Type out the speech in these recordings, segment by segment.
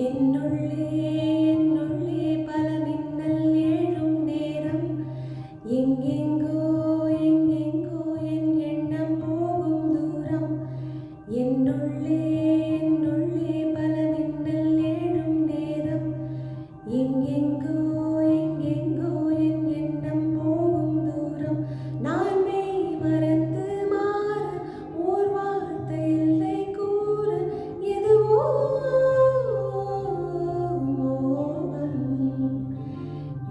என்னுள்ளே என்னுள்ளே பல மின்னல் எழும் நேரம் எங்கெங்கோ எங்கெங்கோ என் எண்ணம் போகும் தூரம் என்னுள்ளே என்னுள்ளே பல மின்னல் எழும் நேரம் எங்கெங்கோ எங்கெங்கோ என் எண்ணம் போகும் தூரம் நான் மெய் மறந்து மாற ஓர் வார்த்தை இல்லை கூற எதுவோ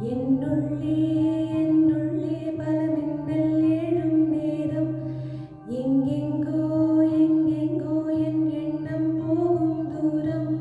என்னுள்ளே என்னுள்ளே பல மின்னல் எழும் நேரம் எங்கெங்கோ எங்கெங்கோ என் எண்ணம் போகும் தூரம்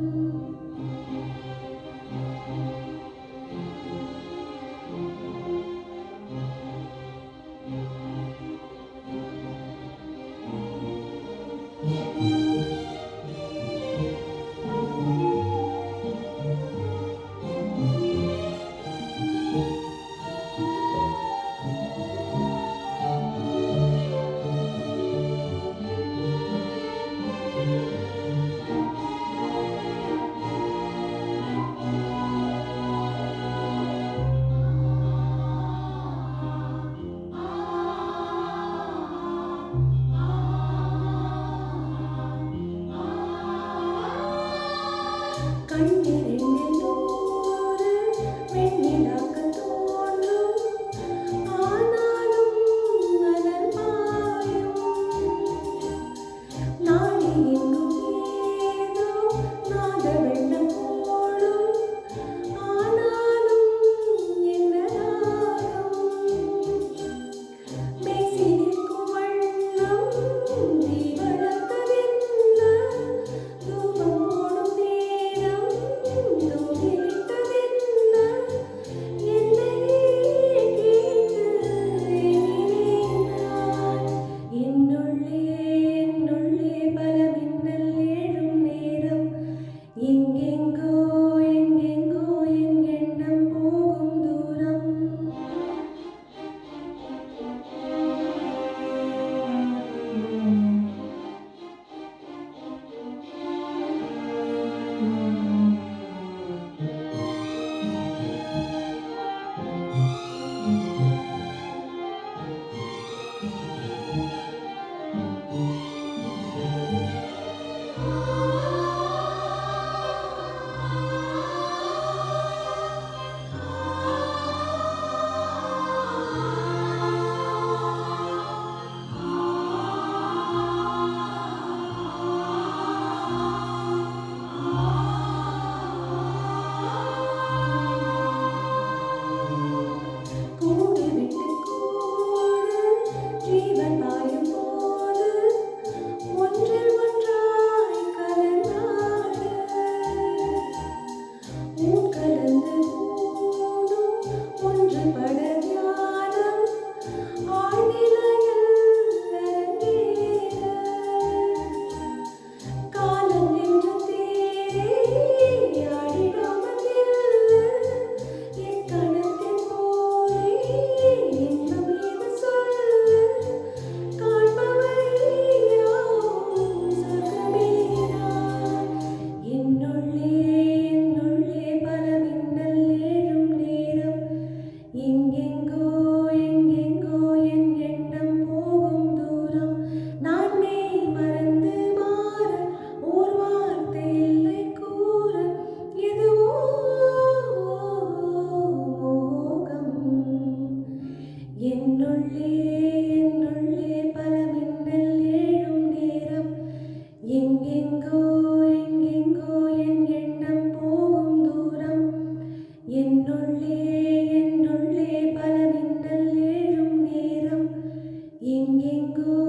கண்ணிரண்டில் நூறு வெண்ணிலாக்கள் தோன்றும் ஆனாலும் மலர் மாயும் நாடி எங்கும் ஏதோ நாத வெள்ளம் ஓடும் ஆனாலும் என்ன ராகம் பேசி நிற்கும் வண்ணம் நீ வளர்த்ததென்ன தூபம் போடும் நேரம் தூங்கிவிட்டதென்ன என்னையே கேட்டு நான் என்னுள்ளே என்னுள்ளே பல மின்னல் எழும் நேரம் எங்கெங்கோ எங்கெங்கோ என் எண்ணம் போகும் தூரம் கூடு விட்டு கூடு ஜீவன் பாயும் போது ஒன்றில் ஒன்றாய் கலந்தாட ஊன் கலந்து ஊடும் ஒன்றுபட தியானம் ஆழ்நிலையில் அரங்கேற காலம் என்ற தேரே ஆடிடாமல் நில்லு என் கணத்தின் போலே இன்பம் இது சொல்லு காண்பவை யாவும் சொர்க்கமேதான் என்னுள்ளே என்னுள்ளே பல மின்னல் எழும் நேரம் எங்கெங்கோ எங்கெங்கோ என் எண்ணம் போகும் தூரம் நான் மெய் மறந்து மாற ஓர் வார்த்தை இல்லை கூற எதுவோ மோகம் என்னுள்ளே என்னுள்ளே பல மின்னல் எழும் நேரம் எங்கெங்கோ எங்கெங்கோ என் எண்ணம் போகும் தூரம் என்னுள்ளே என்னுள்ளே பல மின்னல் எழும் நேரம் எங்கெங்கோ